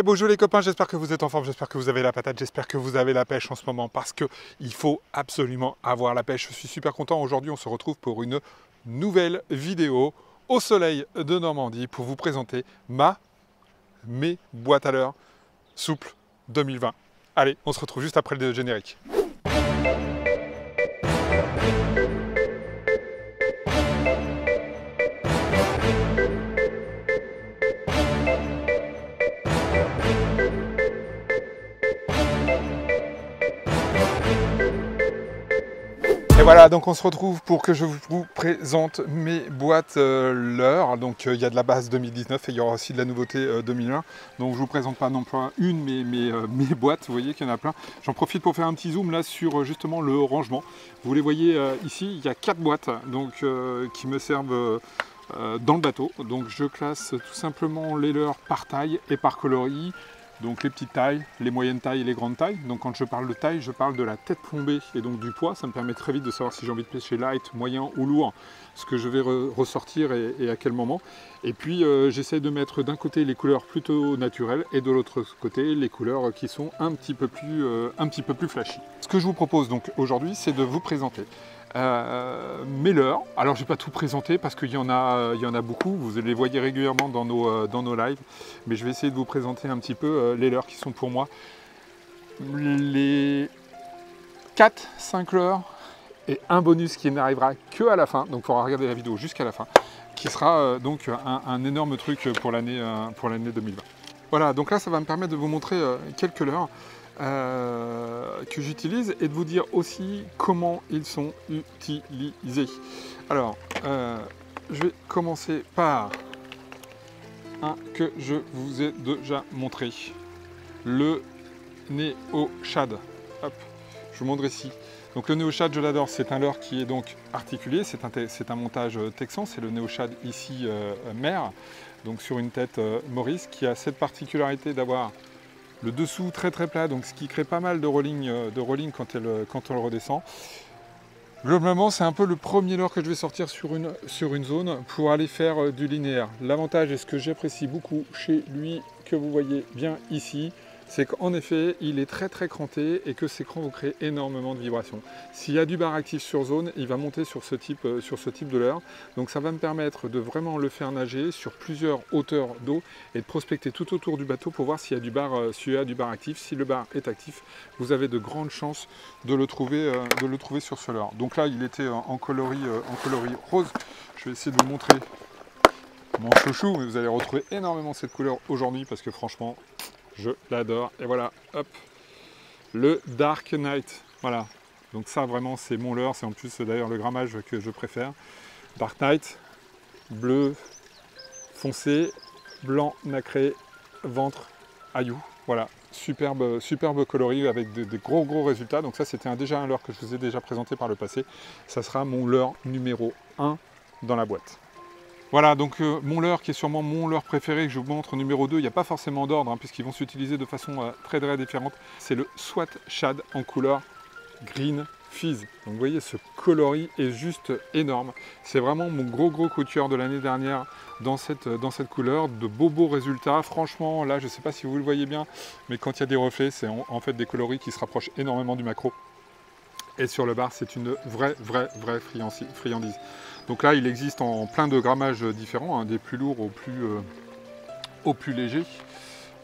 Bonjour les copains, j'espère que vous êtes en forme, j'espère que vous avez la patate, j'espère que vous avez la pêche en ce moment parce qu'il faut absolument avoir la pêche. Je suis super content, aujourd'hui on se retrouve pour une nouvelle vidéo au soleil de Normandie pour vous présenter mes boîtes à leurre souples 2020. Allez, on se retrouve juste après le générique. Et voilà, donc on se retrouve pour que je vous présente mes boîtes leurre. Donc il y a de la base 2019 et il y aura aussi de la nouveauté 2001. Donc je vous présente pas non plus une, mais mes boîtes, vous voyez qu'il y en a plein. J'en profite pour faire un petit zoom là sur justement le rangement. Vous les voyez ici, il y a 4 boîtes donc, qui me servent dans le bateau. Donc je classe tout simplement les leurres par taille et par coloris. Donc les petites tailles, les moyennes tailles et les grandes tailles. Donc quand je parle de taille, je parle de la tête plombée et donc du poids. Ça me permet très vite de savoir si j'ai envie de pêcher light, moyen ou lourd, ce que je vais ressortir et à quel moment. Et puis j'essaie de mettre d'un côté les couleurs plutôt naturelles et de l'autre côté les couleurs qui sont un petit peu plus flashy. Ce que je vous propose donc aujourd'hui, c'est de vous présenter mes leurres. Alors je ne vais pas tout présenter parce qu'il y en a beaucoup, vous les voyez régulièrement dans nos lives, mais je vais essayer de vous présenter un petit peu les leurres qui sont pour moi les 4-5 leurres et un bonus qui n'arrivera que à la fin, donc il faudra regarder la vidéo jusqu'à la fin, qui sera donc un énorme truc pour l'année 2020. Voilà, donc là ça va me permettre de vous montrer quelques leurres que j'utilise et de vous dire aussi comment ils sont utilisés. Alors, je vais commencer par un que je vous ai déjà montré, le Neo Shad. Hop, je vous montre ici. Donc le Neo Shad, je l'adore, c'est un leurre qui est donc articulé, c'est un montage texan, c'est le Neo Shad ici mer, donc sur une tête Maurice, qui a cette particularité d'avoir le dessous très plat, donc ce qui crée pas mal de rolling quand on le redescend. Globalement, c'est un peu le premier leurre que je vais sortir sur une zone pour aller faire du linéaire. L'avantage, et ce que j'apprécie beaucoup chez lui, que vous voyez bien ici, c'est qu'en effet, il est très cranté et que ces crans vont créer énormément de vibrations. S'il y a du bar actif sur zone, il va monter sur ce type de leurre. Donc ça va me permettre de vraiment le faire nager sur plusieurs hauteurs d'eau et de prospecter tout autour du bateau pour voir s'il y a du bar actif. Si le bar est actif, vous avez de grandes chances de le trouver sur ce leurre. Donc là, il était en coloris rose. Je vais essayer de vous montrer mon chouchou, mais vous allez retrouver énormément cette couleur aujourd'hui parce que franchement, je l'adore. Et voilà, hop, le Dark Knight. Voilà, donc ça vraiment c'est mon leurre, c'est en plus d'ailleurs le grammage que je préfère. Dark Knight, bleu foncé, blanc nacré, ventre aillou. Voilà, superbe coloris avec des gros résultats. Donc ça c'était déjà un leurre que je vous ai déjà présenté par le passé. Ça sera mon leurre numéro 1 dans la boîte. Voilà, donc mon leurre qui est sûrement mon leurre préféré, que je vous montre numéro 2, il n'y a pas forcément d'ordre, hein, puisqu'ils vont s'utiliser de façon très différente. C'est le SWAT Shad en couleur Green Fizz. Donc vous voyez, ce coloris est juste énorme. C'est vraiment mon gros coup de cœur de l'année dernière dans cette couleur, de beaux résultats. Franchement, là, je ne sais pas si vous le voyez bien, mais quand il y a des reflets, c'est en fait des coloris qui se rapprochent énormément du macro. Et sur le bar, c'est une vraie friandise. Donc là, il existe en plein de grammages différents, hein, des plus lourds au plus léger.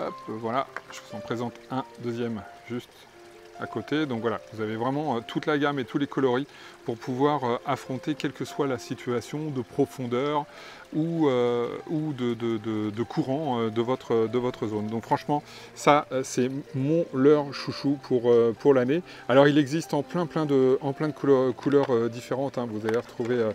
Hop, voilà, je vous en présente un deuxième juste à côté. Donc voilà, vous avez vraiment toute la gamme et tous les coloris pour pouvoir affronter quelle que soit la situation de profondeur ou de courant de votre zone. Donc franchement, ça c'est mon leurre chouchou pour l'année. Alors il existe en plein de couleurs différentes, hein. Vous allez retrouver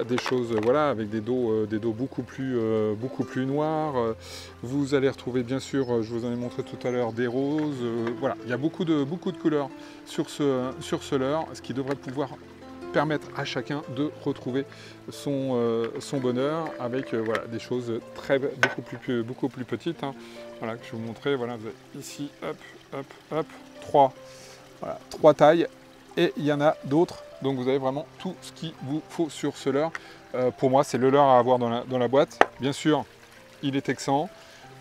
des choses voilà, avec des dos beaucoup plus noirs. Vous allez retrouver bien sûr, je vous en ai montré tout à l'heure, des roses. Voilà, il y a beaucoup de couleurs sur ce leurre, ce qui devrait pouvoir permettre à chacun de retrouver son bonheur avec voilà, des choses beaucoup plus petites, hein. Voilà, que je vais vous montrer. Voilà, vous avez ici, hop, 3 tailles et il y en a d'autres. Donc vous avez vraiment tout ce qu'il vous faut sur ce leurre. Pour moi, c'est le leurre à avoir dans la boîte. Bien sûr, il est texan.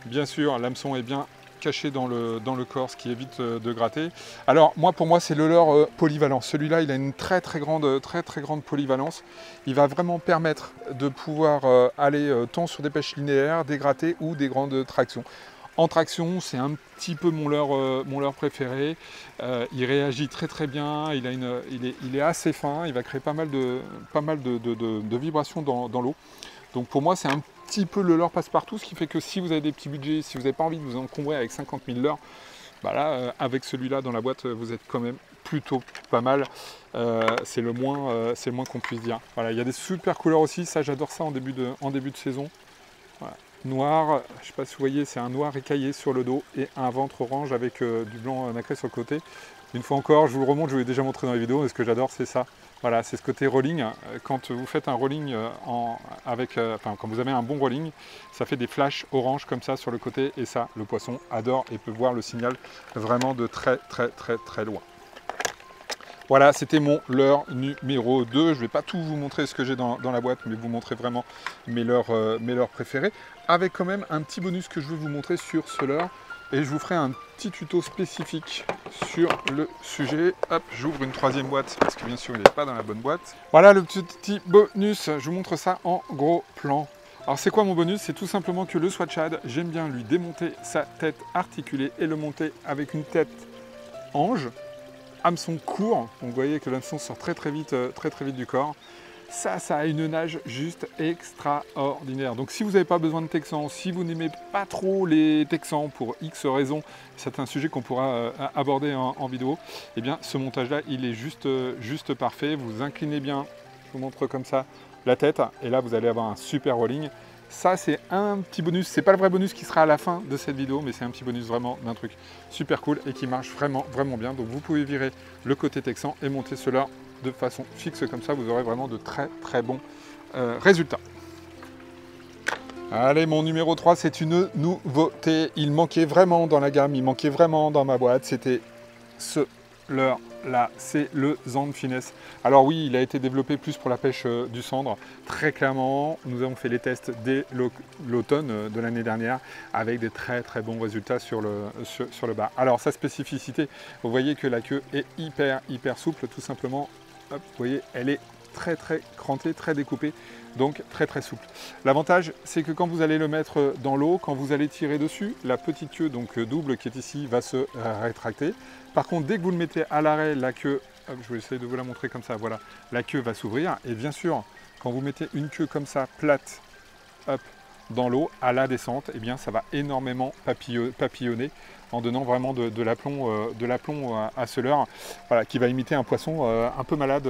Bien sûr, l'hameçon est bien caché dans le corps, ce qui évite de gratter. Alors pour moi c'est le leurre polyvalent. Celui-là il a une très grande polyvalence. Il va vraiment permettre de pouvoir aller tant sur des pêches linéaires, des grattés ou des grandes tractions. En traction, c'est un petit peu mon leurre préféré. Il réagit très bien, il est assez fin, il va créer pas mal de vibrations dans l'eau. Donc pour moi c'est un petit peu le leurre passe-partout, ce qui fait que si vous avez des petits budgets, si vous n'avez pas envie de vous encombrer avec 50 000 leurres, bah là avec celui-là dans la boîte vous êtes quand même plutôt pas mal. C'est le moins qu'on puisse dire. Voilà, il y a des super couleurs aussi, ça j'adore ça en début de saison. Voilà. Noir, je ne sais pas si vous voyez, c'est un noir écaillé sur le dos et un ventre orange avec du blanc nacré sur le côté. Une fois encore, je vous le remonte, je vous l'ai déjà montré dans les vidéos, mais ce que j'adore c'est ça. Voilà, c'est ce côté rolling. Quand vous faites un rolling quand vous avez un bon rolling, ça fait des flashs orange comme ça sur le côté et ça, le poisson adore et peut voir le signal vraiment de très loin. Voilà, c'était mon leurre numéro 2. Je ne vais pas tout vous montrer ce que j'ai dans la boîte, mais vous montrer vraiment mes leurres préférés. Avec quand même un petit bonus que je veux vous montrer sur ce leurre. Et je vous ferai un petit tuto spécifique sur le sujet. Hop, j'ouvre une troisième boîte parce que bien sûr il n'est pas dans la bonne boîte. Voilà le petit bonus, je vous montre ça en gros plan. Alors c'est quoi mon bonus? C'est tout simplement que le Swatchad, j'aime bien lui démonter sa tête articulée et le monter avec une tête ange, hameçon court. Donc vous voyez que l'hameçon sort très vite du corps. Ça a une nage juste extraordinaire. Donc si vous n'avez pas besoin de texans, si vous n'aimez pas trop les texans pour X raisons, c'est un sujet qu'on pourra aborder en vidéo, et bien ce montage-là, il est juste parfait. Vous inclinez bien, je vous montre comme ça, la tête, et là vous allez avoir un super rolling. Ça c'est un petit bonus, c'est pas le vrai bonus qui sera à la fin de cette vidéo, mais c'est un petit bonus vraiment d'un truc super cool et qui marche vraiment bien. Donc vous pouvez virer le côté texan et monter cela de façon fixe, comme ça vous aurez vraiment de très bons résultats. Allez, mon numéro 3, c'est une nouveauté. Il manquait vraiment dans la gamme, il manquait vraiment dans ma boîte. C'était ce leurre-là, c'est le Zand Finesse. Alors oui, il a été développé plus pour la pêche du cendre. Très clairement, nous avons fait les tests dès l'automne de l'année dernière avec des très bons résultats sur le bar. Alors sa spécificité, vous voyez que la queue est hyper souple, tout simplement. Hop, vous voyez, elle est très crantée, très découpée, donc très souple. L'avantage, c'est que quand vous allez le mettre dans l'eau, quand vous allez tirer dessus, la petite queue donc double qui est ici va se rétracter. Par contre, dès que vous le mettez à l'arrêt, la queue, hop, je vais essayer de vous la montrer comme ça, voilà, la queue va s'ouvrir. Et bien sûr, quand vous mettez une queue comme ça, plate, hop, dans l'eau, à la descente, et bien ça va énormément papillonner en donnant vraiment de l'aplomb à ce leurre, voilà, qui va imiter un poisson un peu malade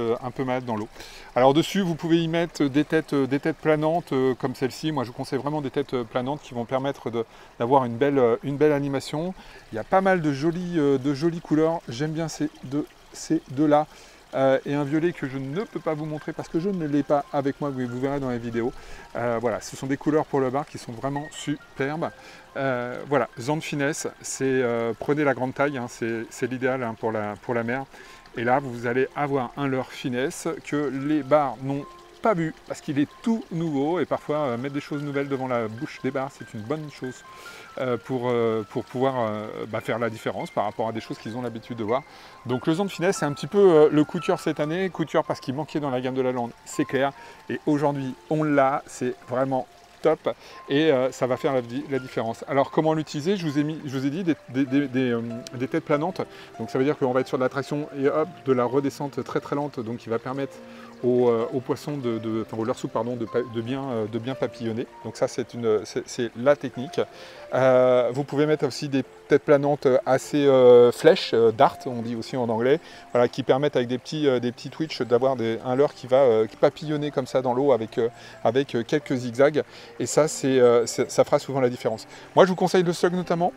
dans l'eau. Alors dessus, vous pouvez y mettre des têtes planantes comme celle-ci. Moi, je vous conseille vraiment des têtes planantes qui vont permettre d'avoir une belle animation. Il y a pas mal de jolies couleurs. J'aime bien ces deux-là. Et un violet que je ne peux pas vous montrer parce que je ne l'ai pas avec moi, vous verrez dans la vidéo. Voilà, ce sont des couleurs pour le bar qui sont vraiment superbes. Voilà, Zand Finesse, prenez la grande taille, hein, c'est l'idéal hein, pour la mer. Et là, vous allez avoir un leurre finesse que les bars n'ont pas vu parce qu'il est tout nouveau et parfois mettre des choses nouvelles devant la bouche des bars, c'est une bonne chose pour pouvoir faire la différence par rapport à des choses qu'ils ont l'habitude de voir. Donc le Zand Finesse, c'est un petit peu le coup de cœur cette année, coup de cœur parce qu'il manquait dans la gamme de la lande, c'est clair. Et aujourd'hui, on l'a, c'est vraiment top et ça va faire la différence. Alors comment l'utiliser? Je vous ai dit des têtes planantes, donc ça veut dire qu'on va être sur de la traction et hop, de la redescente très lente, donc qui va permettre aux poissons, au leurre souple, pardon, de bien papillonner. Donc ça c'est la technique. Vous pouvez mettre aussi des têtes planantes assez flèches, dart on dit aussi en anglais, voilà, qui permettent avec des petits twitch d'avoir un leurre qui va papillonner comme ça dans l'eau avec quelques zigzags. Et ça fera souvent la différence. Moi je vous conseille le slug notamment,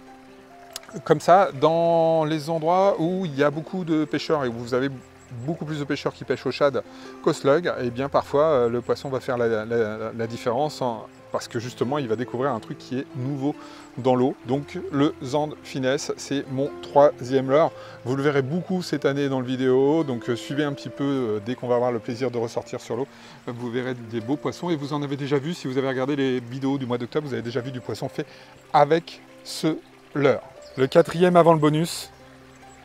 comme ça, dans les endroits où il y a beaucoup de pêcheurs et où vous avez beaucoup plus de pêcheurs qui pêchent au shad qu'au slug, et bien parfois le poisson va faire la différence parce que justement il va découvrir un truc qui est nouveau dans l'eau. Donc le Zand Finesse, c'est mon 3e leurre. Vous le verrez beaucoup cette année dans le vidéo, donc suivez un petit peu dès qu'on va avoir le plaisir de ressortir sur l'eau. Vous verrez des beaux poissons et vous en avez déjà vu, si vous avez regardé les vidéos du mois d'octobre, vous avez déjà vu du poisson fait avec ce leurre. Le 4e avant le bonus.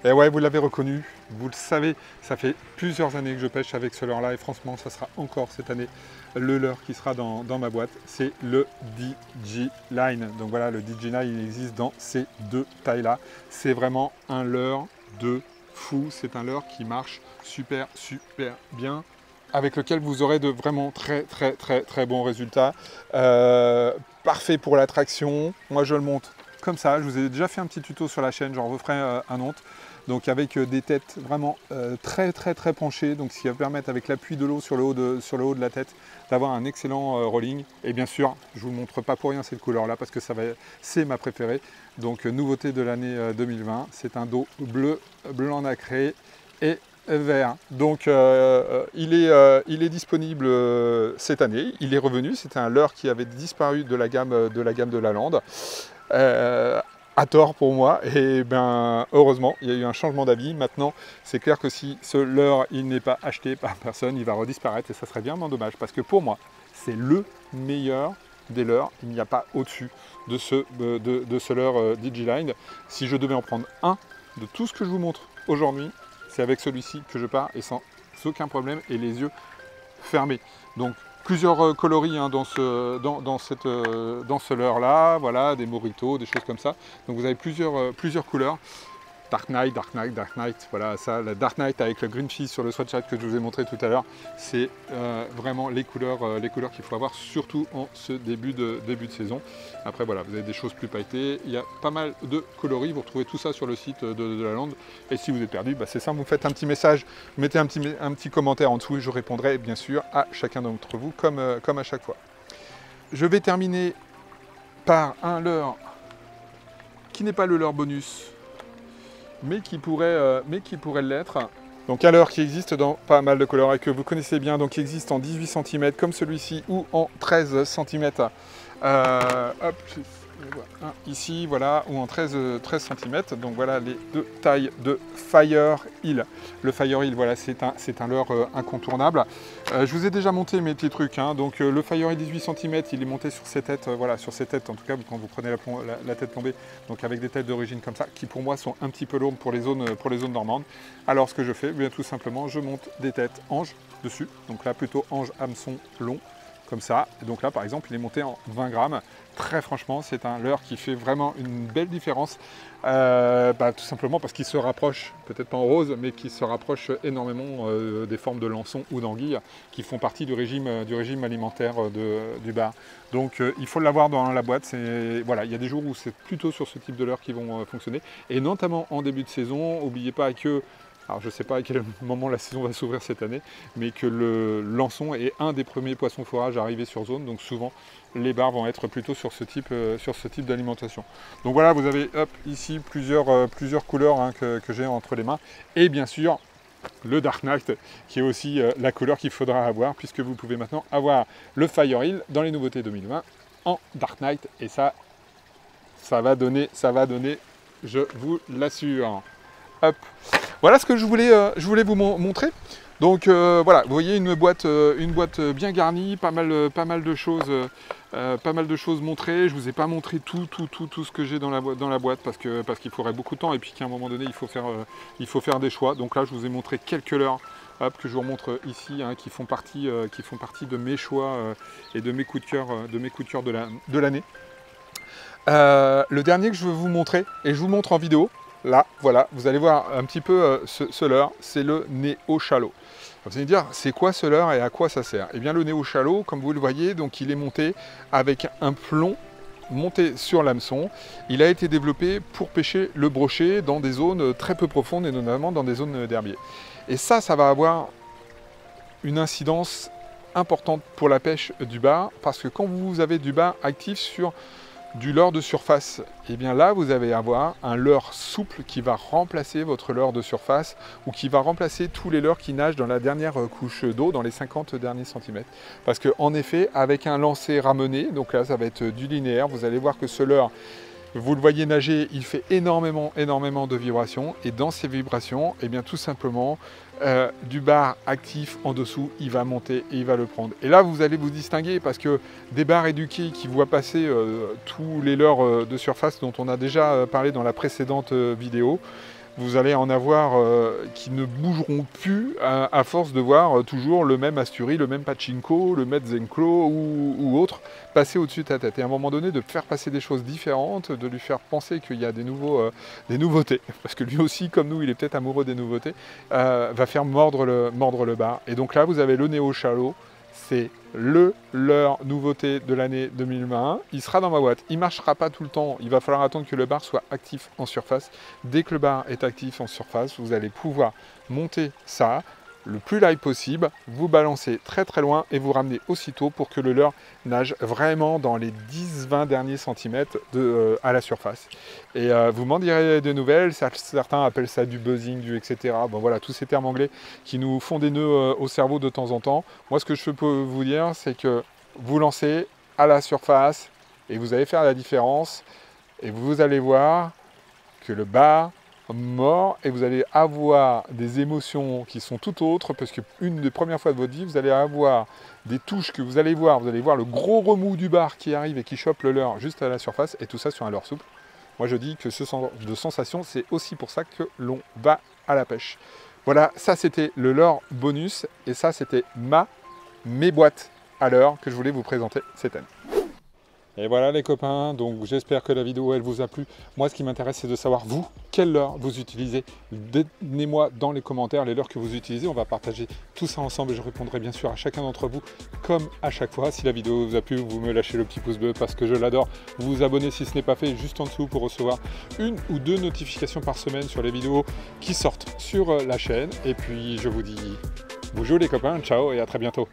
Et ouais, vous l'avez reconnu, vous le savez, ça fait plusieurs années que je pêche avec ce leurre-là et franchement, ça sera encore cette année le leurre qui sera dans ma boîte, c'est le DJ Line. Donc voilà, le DJ Line, il existe dans ces 2 tailles-là. C'est vraiment un leurre de fou, c'est un leurre qui marche super bien, avec lequel vous aurez de vraiment très bons résultats. Parfait pour l'attraction, moi je le monte comme ça, je vous ai déjà fait un petit tuto sur la chaîne, j'en referai un autre. Donc avec des têtes vraiment très penchées, donc ce qui va permettre avec l'appui de l'eau sur le haut de la tête d'avoir un excellent rolling. Et bien sûr, je ne vous montre pas pour rien cette couleur là parce que c'est ma préférée. Donc nouveauté de l'année 2020, c'est un dos bleu, blanc nacré et vert. Donc il est disponible cette année, il est revenu, c'était un leurre qui avait disparu de la gamme de la lande. À tort pour moi, et bien heureusement il y a eu un changement d'avis. Maintenant c'est clair que si ce leurre il n'est pas acheté par personne, il va redisparaître et ça serait bien dommage parce que pour moi c'est le meilleur des leurres, il n'y a pas au-dessus de ce leurre DigiLine. Si je devais en prendre un de tout ce que je vous montre aujourd'hui, c'est avec celui-ci que je pars et sans aucun problème et les yeux fermés. Donc plusieurs coloris hein, dans ce leurre-là, voilà, des moritos, des choses comme ça. Donc vous avez plusieurs couleurs. Dark Knight, voilà, ça, la Dark Knight avec le Green Fish sur le sweatshirt que je vous ai montré tout à l'heure, c'est vraiment les couleurs qu'il faut avoir, surtout en ce début de saison. Après voilà, vous avez des choses plus pailletées, il y a pas mal de coloris, vous retrouvez tout ça sur le site de la lande. Et si vous êtes perdu, bah, c'est simple, vous faites un petit message, vous mettez un petit commentaire en dessous et je répondrai bien sûr à chacun d'entre vous comme à chaque fois. Je vais terminer par un leurre qui n'est pas le leurre bonus, mais qui pourrait l'être. Donc un leurre qui existe dans pas mal de couleurs et que vous connaissez bien, donc qui existe en 18 cm comme celui-ci ou en 13 cm. Hop, ici, voilà, ou en 13 cm. Donc voilà les 2 tailles de Fire Hill. Le Fire Hill, voilà, c'est un leurre incontournable. Je vous ai déjà monté mes petits trucs, hein. Donc le Fire Hill 18 cm, il est monté sur ses têtes, voilà, sur ses têtes, en tout cas quand vous prenez la tête tombée, donc avec des têtes d'origine comme ça, qui pour moi sont un petit peu lourdes pour les zones normandes. Alors ce que je fais, bien tout simplement, je monte des têtes anges dessus, donc là plutôt ange hameçon long, comme ça. Et donc là par exemple il est monté en 20 grammes. Très franchement c'est un leurre qui fait vraiment une belle différence, tout simplement parce qu'il se rapproche, peut-être pas en rose, mais qui se rapproche énormément des formes de lançon ou d'anguille qui font partie du régime alimentaire du bar. Donc il faut l'avoir dans la boîte. Voilà, il y a des jours où c'est plutôt sur ce type de leurre qui vont fonctionner, et notamment en début de saison. N'oubliez pas que, alors je ne sais pas à quel moment la saison va s'ouvrir cette année, mais que le lançon est un des premiers poissons fourrages à arriver sur zone, donc souvent les bars vont être plutôt sur ce type d'alimentation. Donc voilà, vous avez ici plusieurs couleurs hein, que j'ai entre les mains, et bien sûr le Dark Knight qui est aussi la couleur qu'il faudra avoir, puisque vous pouvez maintenant avoir le Fire Hill dans les nouveautés 2020 en Dark Knight, et ça va donner, je vous l'assure. Hop. Voilà ce que je voulais vous montrer. Donc voilà, vous voyez une boîte bien garnie, pas mal de choses montrées. Je vous ai pas montré tout ce que j'ai dans la boîte parce qu'il faudrait beaucoup de temps et puis qu'à un moment donné il faut faire des choix. Donc là je vous ai montré quelques leurres que je vous remontre ici, hein, qui font partie de mes choix et de mes coups de cœur de l'année. Le dernier que je veux vous montrer, et je vous montre en vidéo. Là, voilà, vous allez voir un petit peu ce leurre, c'est le Neo Shallow. Vous allez me dire, c'est quoi ce leurre et à quoi ça sert? Eh bien, le Neo Shallow, comme vous le voyez, donc il est monté avec un plomb monté sur l'hameçon. Il a été développé pour pêcher le brochet dans des zones très peu profondes et notamment dans des zones d'herbier. Et ça va avoir une incidence importante pour la pêche du bar, parce que quand vous avez du bar actif sur du leurre de surface, et bien là vous allez avoir un leurre souple qui va remplacer votre leurre de surface ou qui va remplacer tous les leurres qui nagent dans la dernière couche d'eau, dans les 50 derniers centimètres. Parce que en effet, avec un lancer ramené, donc là ça va être du linéaire, vous allez voir que ce leurre, vous le voyez nager, il fait énormément de vibrations, et dans ces vibrations, et bien tout simplement, du bar actif en dessous, il va monter et il va le prendre. Et là, vous allez vous distinguer parce que des bars éduqués qui voient passer tous les leurres de surface dont on a déjà parlé dans la précédente vidéo, vous allez en avoir qui ne bougeront plus à force de voir toujours le même Asturi, le même Pachinko, le même Zenklo ou autre passer au-dessus de ta tête. Et à un moment donné, de faire passer des choses différentes, de lui faire penser qu'il y a des nouveautés. Parce que lui aussi, comme nous, il est peut-être amoureux des nouveautés, va faire mordre le bar. Et donc là, vous avez le Neo Shallow. C'est le leurre nouveauté de l'année 2021. Il sera dans ma boîte. Il ne marchera pas tout le temps. Il va falloir attendre que le bar soit actif en surface. Dès que le bar est actif en surface, vous allez pouvoir monter ça le plus live possible, vous balancez très loin et vous ramenez aussitôt pour que le leurre nage vraiment dans les 10-20 derniers centimètres à la surface. Et vous m'en direz des nouvelles, certains appellent ça du buzzing, du etc. Bon voilà, tous ces termes anglais qui nous font des nœuds au cerveau de temps en temps. Moi ce que je peux vous dire, c'est que vous lancez à la surface et vous allez faire la différence et vous allez voir que le bar mort et vous allez avoir des émotions qui sont tout autres parce que une des premières fois de votre vie, vous allez avoir des touches que vous allez voir le gros remous du bar qui arrive et qui chope le leurre juste à la surface et tout ça sur un leurre souple. Moi je dis que ce genre de sensation, c'est aussi pour ça que l'on va à la pêche. Voilà, ça c'était le leurre bonus et ça c'était mes boîtes à leurre que je voulais vous présenter cette année. Et voilà les copains, donc j'espère que la vidéo elle vous a plu. Moi ce qui m'intéresse c'est de savoir vous, quel leurre vous utilisez. Donnez-moi dans les commentaires les leurres que vous utilisez, on va partager tout ça ensemble et je répondrai bien sûr à chacun d'entre vous comme à chaque fois. Si la vidéo vous a plu, vous me lâchez le petit pouce bleu parce que je l'adore. Vous vous abonnez si ce n'est pas fait juste en dessous pour recevoir 1 ou 2 notifications par semaine sur les vidéos qui sortent sur la chaîne. Et puis je vous dis bonjour les copains, ciao et à très bientôt.